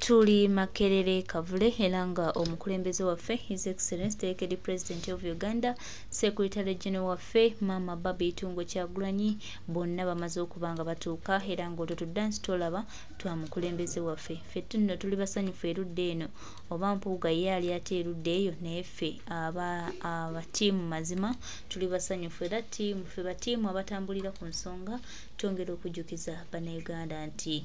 Tuli Makerere Kavule elanga omukulembeze waffe His Excellency the President of Uganda, Secretary General waffe Mama Babi Kyagulanyi bonna bamaze okubanga batuuka era nga tuddansi tolaba twamukulembeze waffe ffe nno tuli basanyufu erudde eno oba mpuuga yali ate erudde eyo naye ffe aba tiimu mazima tuli basanyufu era ffe batiimu abatambulira ku nsonga twongera okujjukiza bannayuganda nti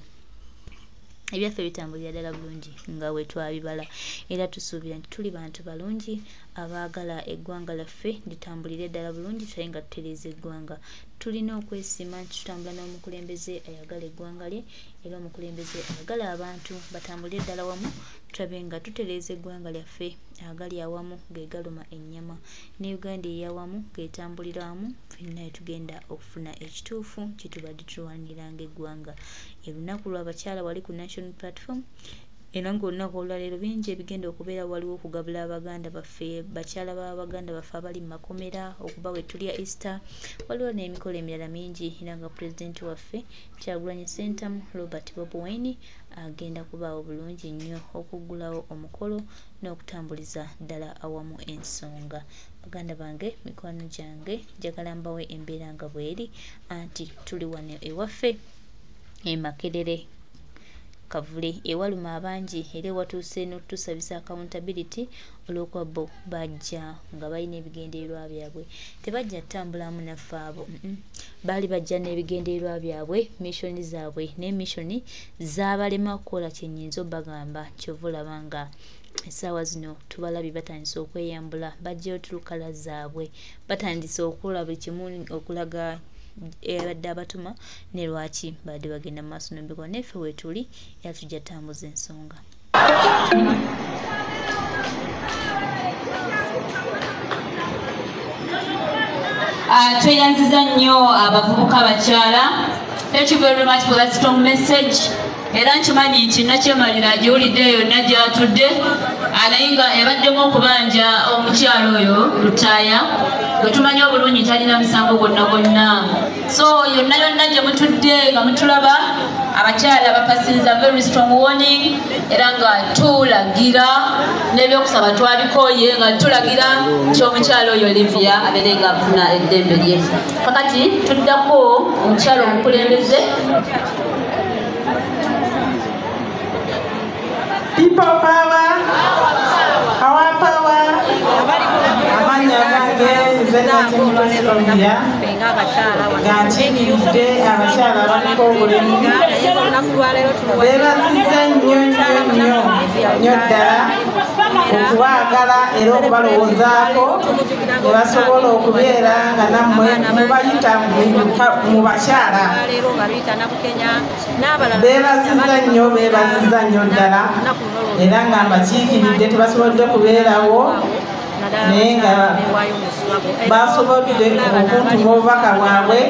ebyaffe bitambulira ddala bulungi nga we twabibala era tusuubira nti tuli bantu balungi abaagala eggwanga laffe litambulire ddala bulungi tulaye nga tutereeza eggwanga tulina okwesiima nti tutambula n'omukulembeze ayagala eggwanga lye era omukulembeze ayagala abantu batambulire ddala wamu tulabe nga tutereeza eggwanga lyaffe agali awamu gegaluma ennyama ne Uganda eyawamu getambulira wamu ffenna tugenda okufuna ekituufu kitubadde tulwaniranga eggwanga olunaku lw'abakyala wali ku national platform era ng'olunaku olwaleero bingi ebigenda okubeera waliwo okugabula abaganda baffe bakyala b'abaganda baffe abali mu makomera okuba we tulya Easter waliwo n'emikolo emirala mingi era nga pulezidenti waffe Kyagulanyi Ssentamu Robert Bobi Wine agenda kubaawo bulungi nnyo okuggulawo omukolo n'okutambuliza ddala awamu ensonga. Baganda bange mikwano gyange njagala mbawe embeera nga bweri anti tuli wano ewaffe e Makerere Kavule ewaluma abangi era watuuse n'otusabisa accountability olw'okuba bo bajja nga balina ebigendererwa byabwe tebajja ttambulamu naffe abo baali bajja n'ebigendererwa byabwe missoni zaabwe n'emissoni zaabalema okukola kyennyinza obbagamba kyova olaba nga essaawa zino tubalabye batandise okweyambula bajjayo tulukala zaabwe batandise okukola buli kimu okulaga badde abatuma ne lwaki badde bagenda mu maaso n'embiko neffe weetuli era tujja tambuza ensonga. Tweyanziza nnyo abavubuka abakyala. Thank you very much for that strong message. Era nkimanyi nti nakyemalira agiwulidde yonna gy'atudde naye nga yabaddemu okubanja omukyalo oyo Lutaaya gwe tumanyi obulungi talina misango gwonna. So yonna gye mutudde nga mutulaba abakyala bapasinza very strong warning era nga tulagira n'ebyokusaba twabikooye nga tulagira ky'omukyalo oyo Olivia abeere nga afuna eddembe lye. Kakati tuddako omukyalo omukulembeze. People power, our power, amanya gange zenati mulondia ganchingidde abakyala abaliko obulemu beebaziza nnyo ddala okubaagala era okubalowoozaako ne basobola okubeera nga nammwe mubayita mu bakyala beebaziza nnyo ddala era nga mbakiikiridde tebasobodde kubeerawo naye nga basobodde okuntuma obubaka bwabwe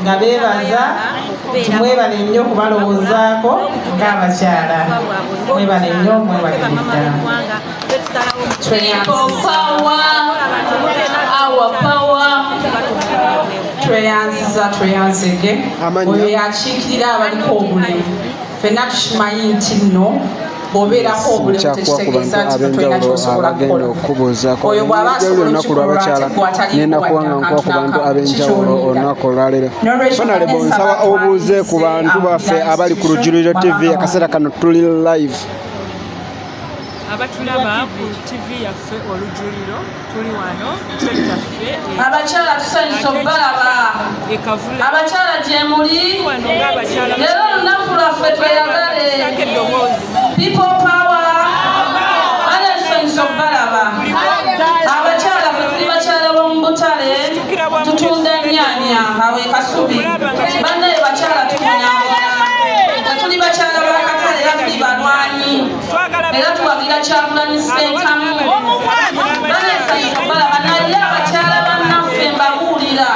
nga beebaza nti mwebale nnyo okubalowoozaako ng'abakyala mwebale nnyo mwebale ddala. Tweyanzige oyo yakiikirira abaliko obulemu ffenna tukimanyi nti nno bw'obeerako obulemu tekitegeeza nti tolina kyosobola kukola oyo bw'aba asobola okukikola ku bantu ab'enjawulo olunaku olwaleero Honorable nsaba obuuze ku bantu baffe abali ku Rujuliro TV akaseera kano tuli live abatulaba ku TV yaffe Olujuliro tuli wano kyaffe abakyala tusanyusa obbalaba abakyala gye muli leero olunaku lwaffe tweyagale people power bana tusanyusa obbalaba abakyala ffe tuli bakyala b'omu butale tutunda nnyaanya awe Kasubi bannaye bakyala tumunyamoya nga tuli bakyala b'akatale era tuli balwanyi era tuwagira Kyagulanyi Ssentamu banesanyusa obbalaba naye abakyala bannaffe mbabuulira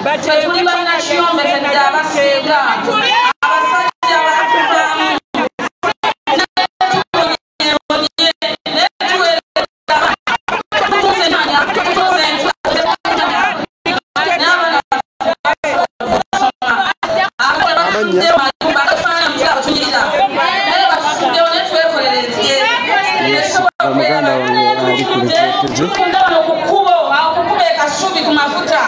ffe tuli bannakiyombe fedde abasinga abasajja batuvaamu amanya Kasubi ku mafuta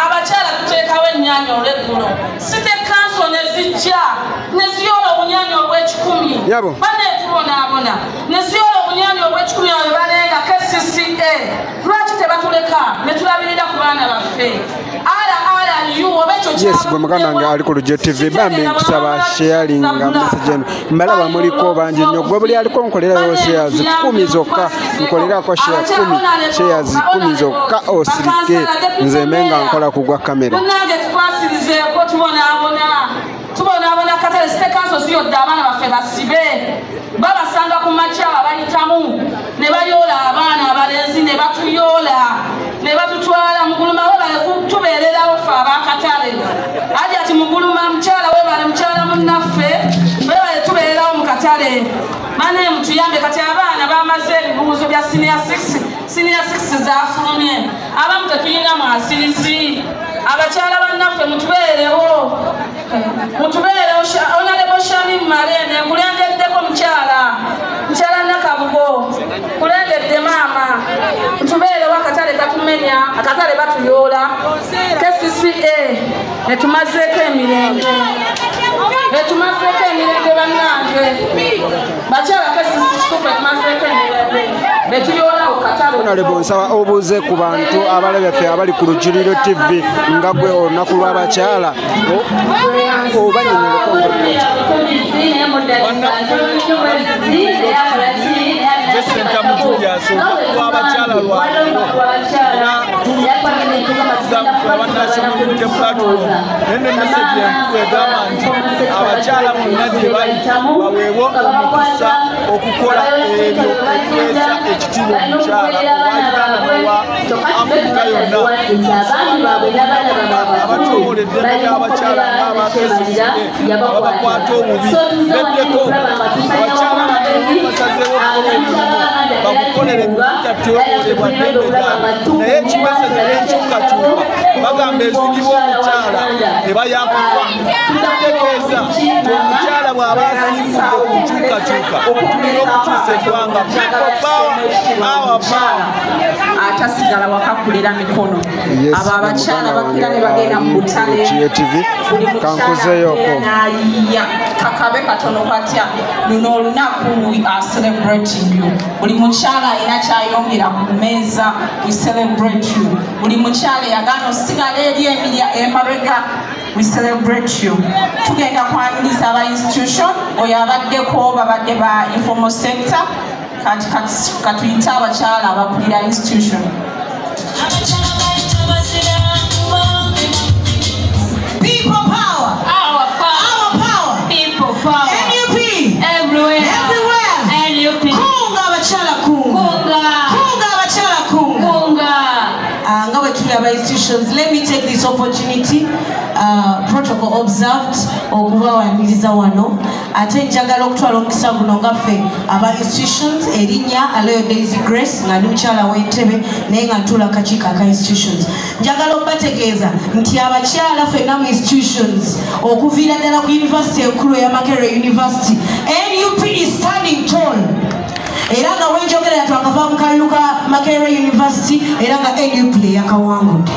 abakyala tuteekawo ennyaanya olw'eggulo site kanso ne zijja ne ziyoola obunyaanya obw'ekikumi bane tubonaabona ne ziyoola obunyaanya obw'ekikumi ayo balenga KCCA lwaki tebatuleka ne tulabirira ku baana baffe yes gwe muganda wange ali ku Lujo TV bambi nkusaba sharinga message eno mbalaba muliko bangi nnyo gwe buli aliko nkolerayo shares 10 zokka nkolerako share 10 shares 10 zokka osirike nze menga nkola kugwa kamera nange twasirizeeko tubonaabona katale sitekanso ziyodde abaana baffe basibe babasanga ku makyala bayitamu ne bayoola abaana abalenzi ne batuyoola ne batutwala muguluma webale tubeererawo ffe abakatale aje ati muguluma mukyala webale mukyala munnaffe webale tubeererawo mu katale mane mutuyambe kati abaana bamaze ebibuuzo bya senior 6 zafulumye abamu tetuyina mwasirizi abakyala bannaffe mutubeerewo onalebo Shami Marene kulengeddeko mukyala Nakabugo kulengedde maama mutubeerewo akatale katumenya akatale batuyoola KCCA netumazeeko emirenge bannange bakyala KCCA kituufu etumazeeko emirenge betuyoola okatale onalebo nsaba obuuze ku bantu abalabe ffe abali ku Lujjuliro TV nga gwe olunaku lw'abakyala obanyonyoleko Senta mutuli asooka abakyala lwaliro era tuli National Unity Platform nene message egamba nti abakyala bonna gye bali baweebwa omukisa okukola ebyo okuweesa ekitiibwa omukyala owa Uganda n'owa Afrika yonna abatoola eddembe ly'abakyala ng'abakesisibe ababakwata obubi beddeko abakyala basazeewo okukola emirimu bakukolera ebitateewoolebwa ddembe lyabwe naye ekimeseze n'enkyukakyuka bagamba ezigibwa omukyala tebayakufa tutegeeza nti omukyala bw'aba asimbudde ku nkyukakyuka tulina okukyusa eggwanga atasigala wakakulira mikono abo abakyala bakira ne bagenda mu butale buli mukyala kakabe katono katya luno olunaku we are celebrating you buli mukyala alina kyayongera ku mmeeza we celebrate you buli mukyala yagana osigala eri emabega we celebrate you tugenda kwaniriza aba institution oyo abaddeko babadde ba informal sector katuyite abakyala abakulira institution people power our power people power NUP everywhere NUP kunga abakyala kunga abakyala kunga nga bwe tuli aba institutions let me take this opportunity protocol observed okubawaniriza wano ate njagala okutwala omukisa guno ngaffe aba institutions erinnya Aloyo Daisy Grace nga ndi mukyala w'entebe naye nga ntula akakiiko aka institutions njagala okubategeeza nti abakyala ffenna mu institutions okuviira ddala ku university enkulu ya Makerere University NUP is standing tall era nga wenjogerera twakava mu kalulu ka Makerere University era nga NUP yakawangudde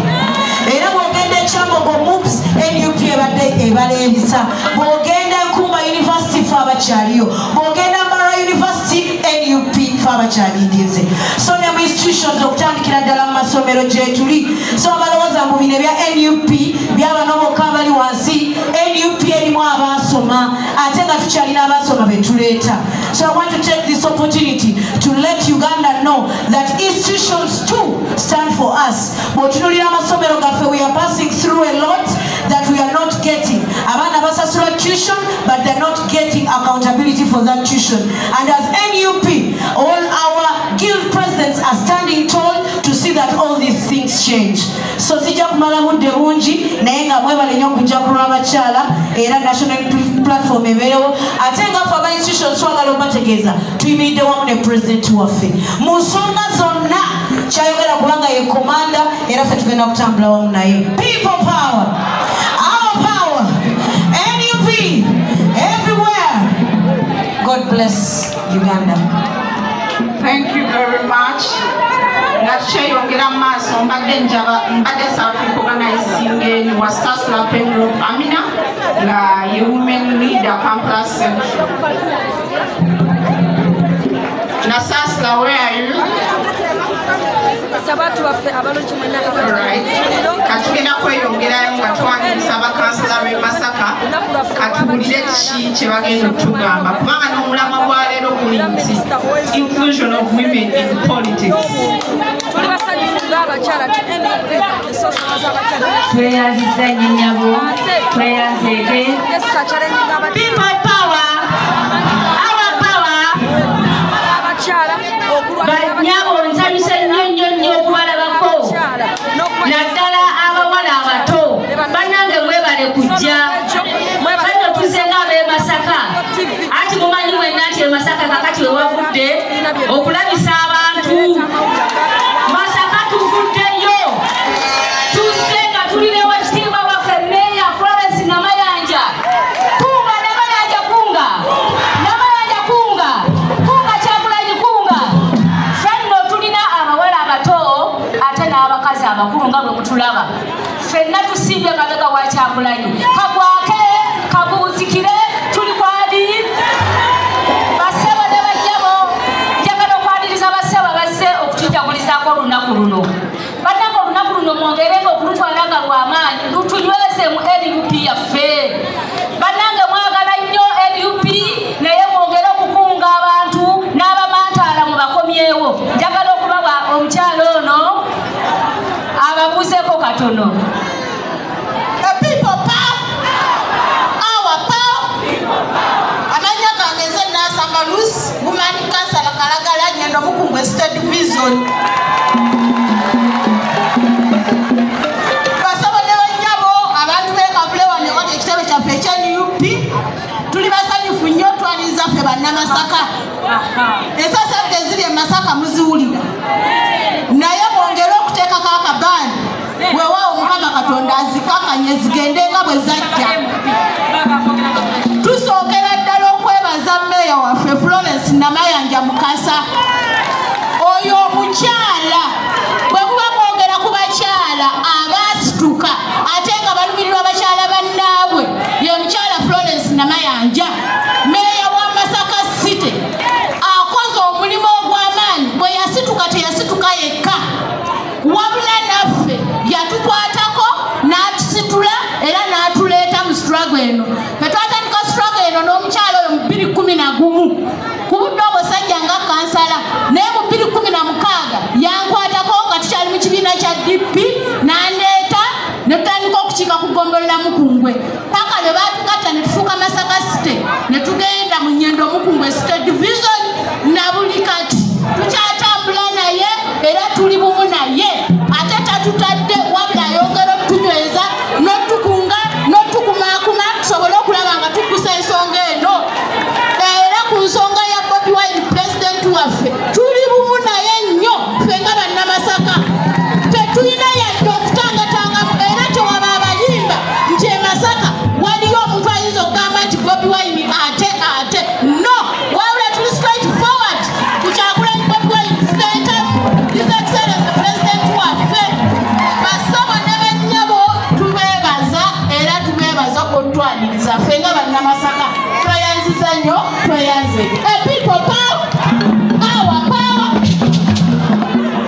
era bw'ogenda ekyambogo MUPS NUP ebadde ebaleebisa bw'ogenda Nkumba University fe abakyaliyo bw'ogenda Mara University NUP fe abakyaliigeze so ne mu institutions okutandikira ddala mu masomero gye tuli so abalowooza mu bino ebya NUP by'abano bokka abali wansi NUP erimu abaasoma ate nga tukyalina abaasoma be tuleeta so I want to take this opportunity to let Uganda know that institutions too stand for us bw'otunulira amasomero gaffe we are passing through a lot that we are not getting abaana basasula tuition but they're not getting accountability for that tuition and as NUP all our guild presidents are standing tall to see that all these things change so sijja kumala budde bungi naye nga mwebale nnyo okujja ku lw'abakyala era national platform ebeerewo ate nga ffe aba institutions twagala obategeeza tuyimiridde wamu ne president waffe mu nsonga zonna kyayogera kubanga ye komanda era ffe tugenda kutambula wamu naye people power our power NUP everywhere God bless Uganda. Thank you very much. nga tukyeyongera mu maaso mbadde South Organizing wa Sasla Penro Amina nga ye women leader campus central. Na Sasla, where are you? Alright. Katugenda kweyongerayo nga twandisa abakansala b'e Masaka katubulire ki kye bagenda okutugamba kubanga n'omulamwa gwa leero guli nti inclusion of women in politics. Tweyaziza nnyabo, tweyazeege. People power, our power. Bannyabo nsanyusa nnyo okubalabako. Naddala abawala abato bannange mwebale kujja. Kano tuzze ng'ab'e Masaka. Ati mumanyi mwenna nti e Masaka kakati we wavudde okulabisa abantu. Masaka tuvuddeyo. Tuzze nga tuli ne wekitiibwa waffe Meeya Florence Namayanja. Kunga Namayanja kunga. Namayanja kunga. Kunga Kyagulanyi kunga. Fenno tulina abawala abato ate n'abakazi abakulu nga bwe mutulaba. Fenna tusimbye mabega wa Kyagulanyi. Kagwake, kabuuzikire, tuli kwadi. Basebo ne bajjabo, njagala okwadiriza basebo bazze okutujjagulizaako olunaku luno. Bannange olunaku luno mwongereko okulutwala nga lw'amaanyi lutunyweze mu NUP yaffe. Bannange mwagala nnyo NUP naye mwongere okukunga abantu n'abamantaala mu bakomyewo. Njagala okubawa omukyalo ono ababuuzeko katono. State Division. Basaba ne banyabo abantu be Kavule wano wali ekitebe kyaffe ekya NUP tuli basanyufu nnyo twaliza ffe bannamasaka. Ensasa eziri e Masaka muziwulira naye mwongere okuteekako akabaani weewaawo Mukama Katonda azikakanye zigende nga bwe zajja. Tusookera ddala okwebaza Meeya waffe Florence Namayanja Mukasa. Oyo omukyala bwe muba mwogera ku bakyala abaasituka ate nga balumirirwa abakyala bannaabwe ye mukyala Florence Namayanja Meeya wa Masaka City akoze omulimu ogw'amaanyi. Bwe yasituka teyasituka yekka wabula naffe yatukwatako n'atusitula era n'atuleeta mu struggle eno. Fetwatandika struggle eno n'omukyala oyo mu 2011 ku budde obusajja nga kansala naye mu 2016 yankwatako nga tukyali mu kibiina kya DP n'andeeta ne tutandika okukiika ku Ggombolola Mukungwe paka lwe baatugatta ne tufuuka Masaka City ne tugenda mu Nnyendo Mukungwe State Division na buli kati tukyatambula naye era tuli bumu naye ate tatutadde wabula ayongera okutunyweza n'otukunga n'otukumaakuma tusobole okulaba nga tukkusa ensonga eno era ku nsonga ya Bobi Wine president waffe tuli bumu naye nnyo ffe nga bannamasaka tetulina yadde okutangatangamu era tewaba abayimba nti e Masaka waliyo omuntu ayinza okugamba nti Bobi Wine ate no wabula tuli straight forward ku Kyagulanyi Bobi Wine Center His Excellency President waffe basaba ne bannyabo tubeebaza era tubeebaza okutwaniriza ffe nga bannamasaka tweyanziza nnyo tweyanze people power our power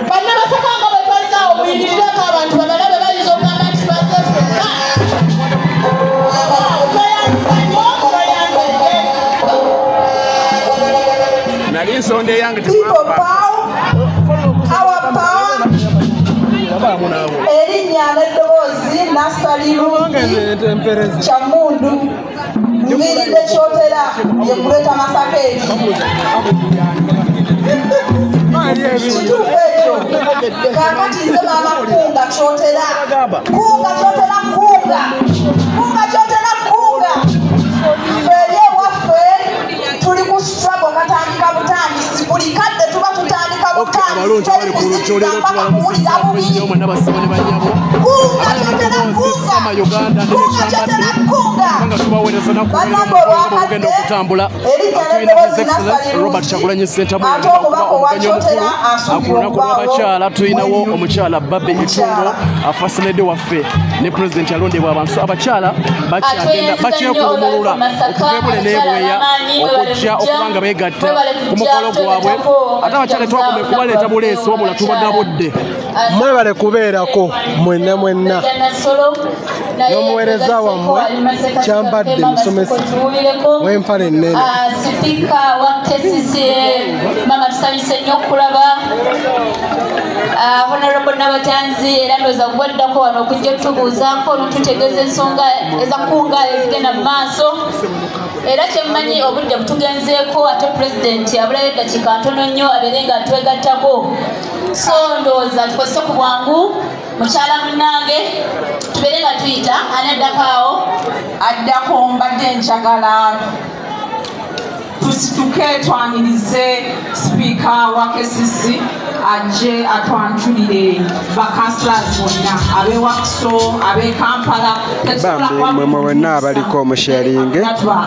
bannamasaka nga bwe twazaawo muyimireko abantu babalabe bayinza okugamba nti twaze ffenna tweyanziza nnyo tweyanze nali nsonda eyange erinnya n'eddoboozi Nasaliru Kyamundu Nviridde kyotera ye kuleeta Masaka eri kituufu ekyo kaakati nze maama kunga kyotera eri ewaffe tuli ku struggle katandika butandisi buli kadde tuba tutandika butandisi abalungi abali ku lujjo leero tubalamusizza nnyo mwenna basibo ne banyabo sama Uganda ne kyambadde nga tubaweereza nakuba mugenda okutambula tulina His Excellency Robert Kyagulanyi Ssentamu omugenyi omukulu ku lunaku lw'abakyala tulinawo omukyala Bba Itungo First Lady waffe ne President alondebwa abantu so abakyala bakyekulumulula okuva ebule n'ebweya okujja okubanga beegatta ku mukolo gwabwe ate abakyala twakome kubaleeta buleesi wabula tubagabudde mwebale kubeerako mwenna n'omuweereza wammwe kyambadde musomesa w'empale ennene sipiika wa KCCA mama tusanyuse nnyo okulaba honorable Nabatanzi era ndowooza kubaddako wano okujja tubuuzaako notutegeeza ensonga ezakunga ezigenda mu maaso era kyemmanyi obudde butugenzeeko ate pulezidenti abulayo eddakiika ntono nnyo abeere nga atwegattako so ndowooza tukozese ku bwangu mukyala munnange tubeere nga tuyita anaddakaawo addako mbadde njagala tusituke twanirize sipiika wa KCC ajje atwanjulire bakansulazi bonna ab'e Wakiso ab'e Kampala bambi mwe mwenna abaliko omusharinge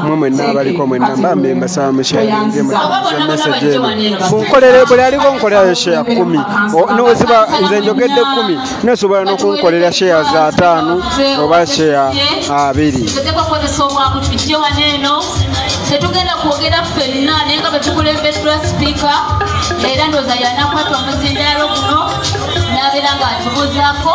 mwe mwenna abaliko mwenna bambi mbasaba musharinge message kunkolere buli aliko nkolera share 10 noziba nze njogedde 10 nesobola n'okunkolera share za 5 oba share 2 tetugenda kwogera ffenna naye nga betukulembeddwa sipiika era ndowooza yanakwata omuzindaalo guno n'abeera ng'atubuuzaako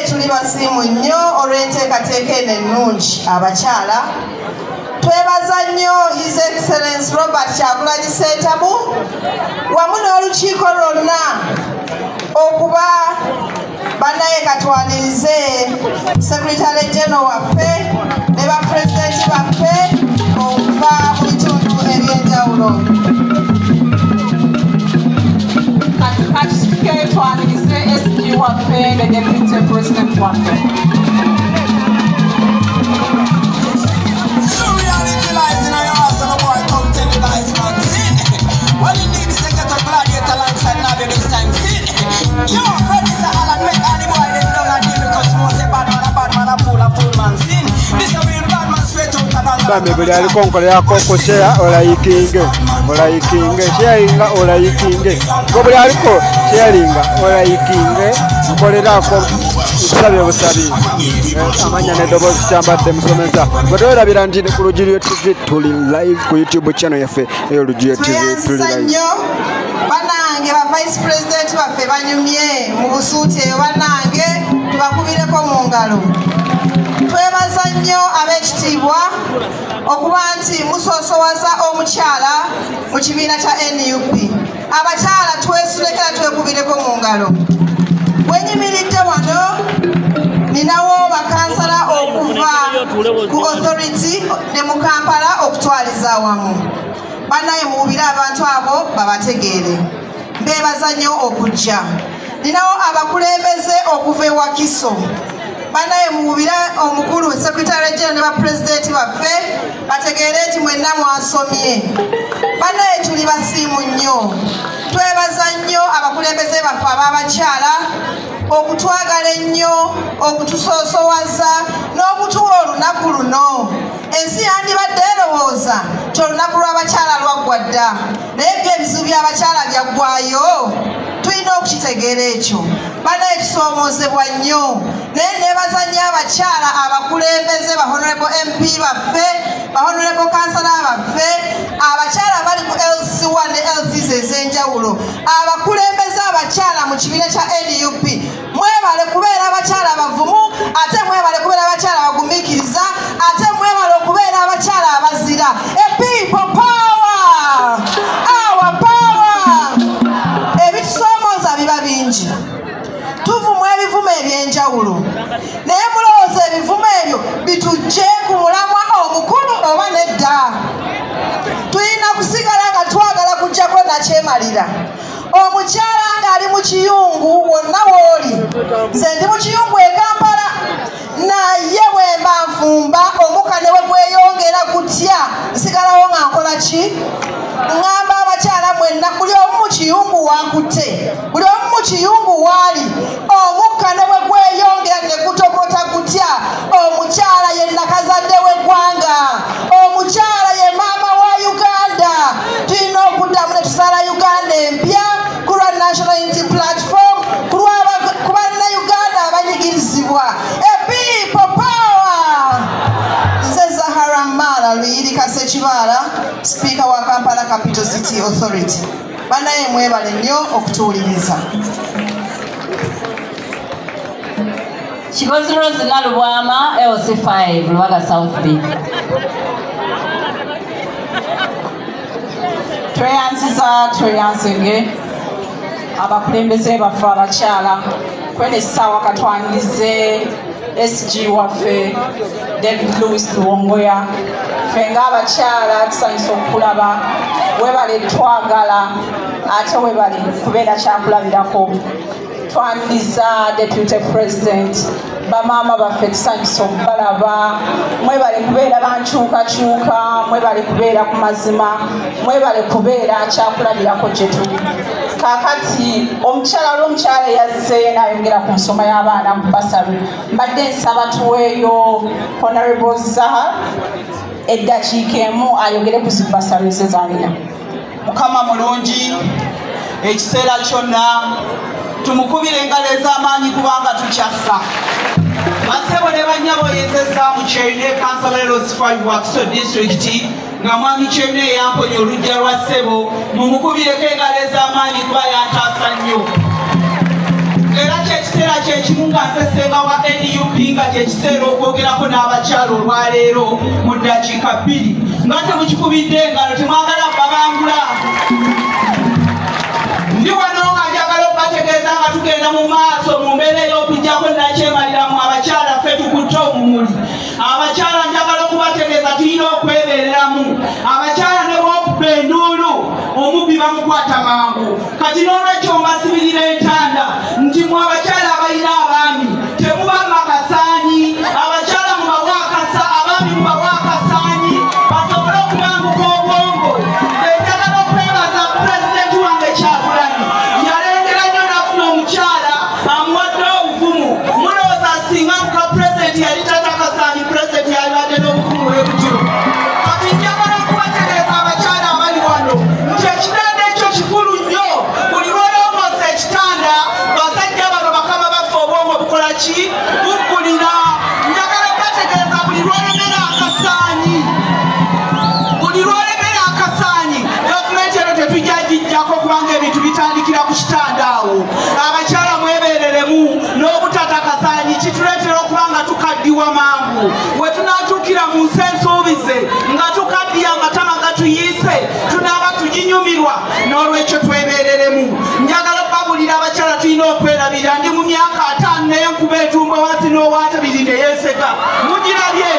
Tuli basimu nnyo olw'enteekateeka eno ennungi abakyala twebaza nnyo His Excellency Robert Kyagulanyi Ssentamu wamu n'olukiiko lwonna okuba bannaye katwanirize Secretary General waffe ne bapulezidenti baffe okuva mu bitundu eby'enjawulo katusituke twanirize SG waffe ne Deputy President waffe bambi buli aliko nkolerako ku share olayikinge sharinga olayikinge ko buli aliko sharinga olayikinge nkolerako busabe busabi amanya n'eddoboozi kyambadde musomesa bwe twerabira nti ku Lujjuliro TV tuli live ku YouTube channel yaffe eyo Lujjuliro TV tuli live banange ba Vice President baffe banyumye mu busuuti eyo banange tubakubireko mu ngalo twebaza nnyo ab'ekitiibwa okuba nti musoosowaza omukyala mu kibiina kya NUP abakyala twesulekera twekubireko mu ngalo wenyimiridde wano ninawo bakansala okuva ku authority ne mu Kampala okutwaliza awamu bannaye muwubire abantu abo babategeere mbeebaza nnyo okujja ninawo abakulembeze okuva e Wakiso banaye mubira omukulu secretary general ne ba president baffe bategeere nti mwenna mwasomye. Banaye tuli basiimu nnyo. Twebaza nnyo abakulembeze baffe ab'abakyala okutwagala ennyo, okutusoosowaza n'okutuwa olunaku luno. Ensi yandibadde erowooza nti olunaku lw'abakyala lwaggwa dda, naye ebizibu by'abakyala byaggwayo. Tulina okukitegeera ekyo. Banaye tusoomoozebwa nnyo, naye neebaza nnyo abakyala abakulembeze ba honorable MP baffe, ba honorable councillor baffe, abakyala bali ku LC1 ne LCs ez'enjawulo, abakulembeze abakyala mu kibiina kya NUP. Mwebale kubeera abakyala bavumu, ate mwebale kubeera abakyala bagumiikiriza, ate mwebale okubeera abakyala abazira. People power! Our power! Ebitusomooza biba bingi. Tuvumu ebivumu eby'enjawulo, naye mulowooza ebivumu ebyo bitujje ku mulamwa omukulu oba nedda? Tulina kusigala nga twagala kujjako nakyemalira. Omukyala ng'ali mu kiyungu wonna w'oli, nze ndi mu kiyungu e Kampala, naye bwe mba nfumba omukka ne bwe gweyongera kutya nsigalawo nga nkola ki? Ngamba abakyala mwenna buli omu mu kiyungu wankutte, buli omu mu kiyungu waali, omukka ne bwe gweyongera ne gutokota gutya, omukyala ye nakazadde w'eggwanga, omukyala ye maama wa Uganda. Tulina okuddamu ne tusala Uganda empya ku lwa National Unity Platform, ku bannayuganda abanyigirizibwa. People power! Nze Zahara Mala Luyirika Ssekibaala, Speaker wa Kampala Capital City Authority. Banaye mwebale nnyo okutuwuliriza. Kikozi Rose Nalubwama, LC5, Lubaga South B. Tweyanzenge abakulembeze baffe abakyala kwene essaawa katwanirize SG waffe David Louis Luwongoya. Ffe ng'abakyala tusanyusa okulaba, webale twagala ate webale kubeera kyakulabirako. Twaniriza Deputy President, bamaama baffe tusanyusa okubalaba, mwebale kubeera bankyukakyuka, mwebale kubeera ku mazima, mwebale kubeera kyakulabirako gye tuli. Kaakati omukyala yazze n'ayongera ku nsoma y'abaana ku basari. Mbadde nsaba tuweeyo Honorable Zahara eddakiika emu ayogere ku zibasari ze z'alina. Mukama mulungi, ekiseera kyonna tumukubire engalo ez'amaanyi kubanga tukyassa. Bassebo ne bannyabo yenzeza mu Kyerine Council 5 Wakiso District nga mwami Kyerine yamponya olujja lwa ssebo, mumukubireko engalo ez'amaanyi kuba yantaasa nnyo. Era kyekiseera kyekimu nga nze ssenga wa NUP nga kyekiseera okwogerako n'abakyala olwaleero mu ddakiika 2 nga temukikubidde engalo temwagala babangula. Ndi wano nga njagala okubategeeza nga tugenda mu maaso mu mbeera ey'okujjako nakyemaliramu abakyala ffe tukutte omumuli. Abakyala njagala okubategeeza tulina okwebeereramu. Abakyala ne bw'okuba enduulu omubbi bamukwata mangu. Kati n'olwekyo mbasibirira entanda nti mu abakyala abalina abaami temuba makasaanyi. Abakyala mubawa akasa, abaami mubawa akasaanyi basobole okubanguka obwongo. Njagala okwebaza pulezidenti wange Kyagulanyi, yalengera nnyo nafuna omukyala amuwadde obuvumu. Mulowooza singa muka pulezidenti yali tatakasaanyi, pulezidenti yalibadde n'obuvumu bwebutyo. Kati njagala okubategeeza abakyala abali wano nti ekitanda ekyo kikulu nnyo. Buli lwolongoosa ekitanda basajja bano bakama baffe obwongo bukola ki? Buggulira. Njagala okubategeeza buli lwolemera akasaanyi, buli lwolemera akasaanyi, gavumenti eno tetujja gijjako kubanga ebintu bitandikira ku kitanda awo. Abakyala mwebeereremu n'obutata kasaanyi kituleetera okuba nga tukaddiwa mangu. We tunaatuukira mu nsi ensuubize nga tukaddiya amatama gatuyiise tunaaba tuginyumirwa. N'olwekyo twebeereremu. Njagala okubabulira abakyala tulina okwerabira. Ndi mu myaka 5 naye nkuba etumba wansi n'owatabiri ne yeeseka. Mugirabye.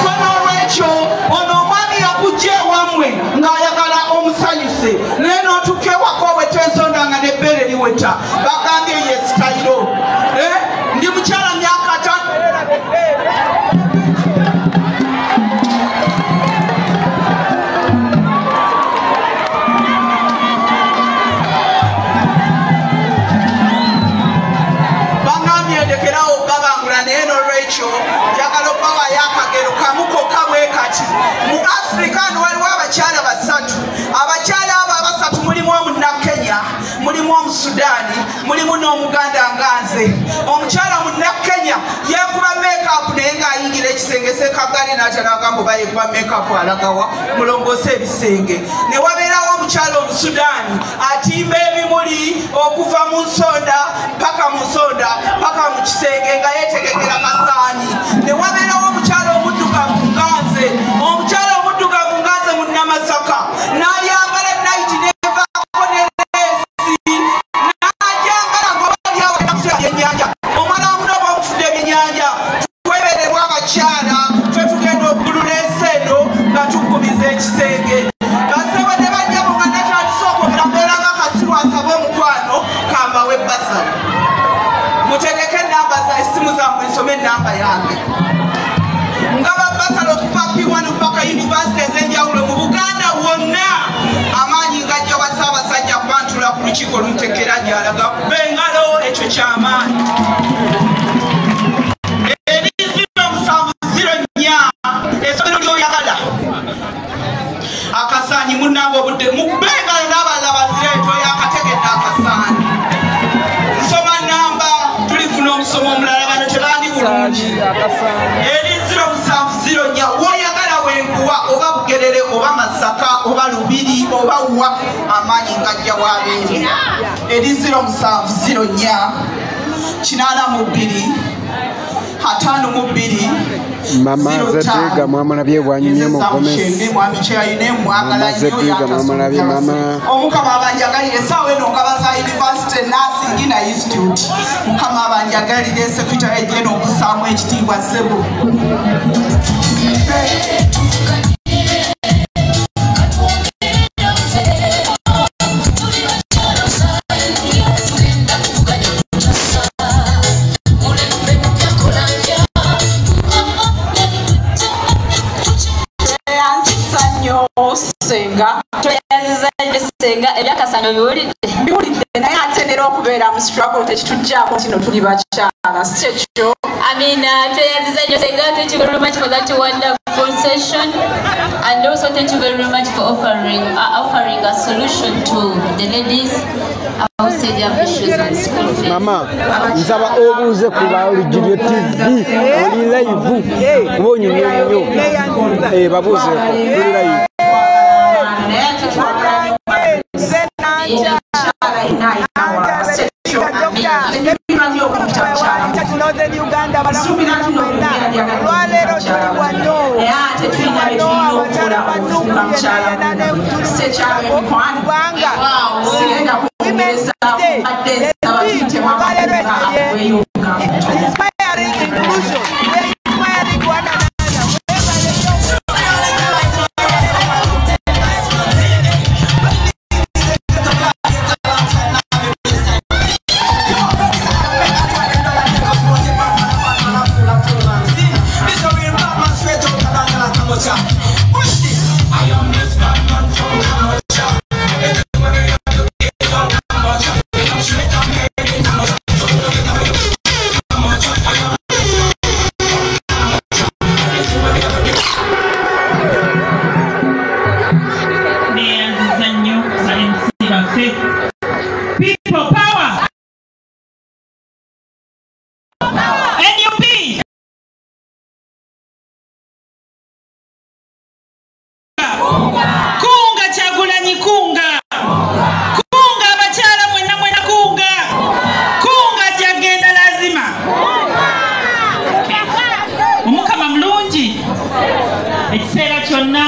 So n'olwekyo ono omwami yakujja ewammwe ng'ayagala omusanyuse, naye n'otuuka ewaka obwetensonda nga n'ebbeere liweta bagambye ye sitayiro. Ndi mukyala myaka Mwami endekerawo okubabangula naye n'olwekyo njagala okubawa y'akagero kamu kokka bwe kati. Mu Africa waliwo abakyala basatu. Abakyala abo abasatu mulimu Omunnakenya, mulimu Omusudaani, mulimu n'Omuganda nganze. Omukyala Munnakenya yeekuba make-up naye ng'ayingira ekisenge Ssekagale n'atya n'agamba oba yeekuba make-up alagawa mulongoose ebisenge. Ne wabeerawo omukyala Omusudaani atimba ebimuli okuva mu nsonda paka mu nsonda paka mu kisenge nga yeetegekera kasaani. Ne wabeerawo omukyala omuddugavu nganze. Omukyala omuddugavu nganze mu Namasaka n'ayambala naiti nevaako nereesi n'ajambala ng'obali awo yakuta ebyennyanja. Omwana omunoba omufudde ebyennyanja. Twebererwa abakyala ffe tugenda okulula ensendo nga tukubiza ekisenge. Basebo ne bajjabo nga natandise okwogera mbeera nga Kasiru asaba omukwano kambawe basala. Mutegeke ennamba za essimu zammwe nsome ennamba yange. Nga babbasala okuva P1 paka yunivasite ez'enjawulo mu Buganda wonna. Amaanyi ng'ajja wa Ssaabasajja kwantula ku lukiiko Lutekera gy'alaga kuba engalo ekyo ky'amaanyi. Eriziro 704 essomero ly'oyagala. Akasaanyi munnange obudde mukube engalo n'abalala bazire toyakategedde akasaanyi. Nsoma nnamba tulifuna omusomo omulala bano tebandi bulungi. Eriziro 704 woyagala wenkuwa oba Bugerere oba Masaka oba Lubiri oba wa amaanyi ng'ajja w'abeere. Eriziro 704 82 52 Mama Zedega mama nabye bwanyumye mu comments. Mama Zedega mama nabye mama. Omukama abanjagalire sawe no kabaza University Nursing na Institute. Mukama abanjagalire Secretary General okusamu ekitiibwa Sebo. Senga toyaziza senga ebyakasanyo biwulidde naye atendera okubeera mu struggle tekitujjaako kino tuli bakyala si ekyo. Toyaziza nnyo senga. Thank you very much for that wonderful session, and also thank you very much for offering a solution to the ladies who say they have issues with school fees. Mama nsaba obuuze ku Lujjuliro TV oli live kuba onyumye nnyo babuuze tuli live. People power. NUP. Kunga Kyagulanyi kunga. Kunga abakyala mwenna mwenna kunga. Kunga jagenda lazima. Omukama mulungi. Ekiseera kyonna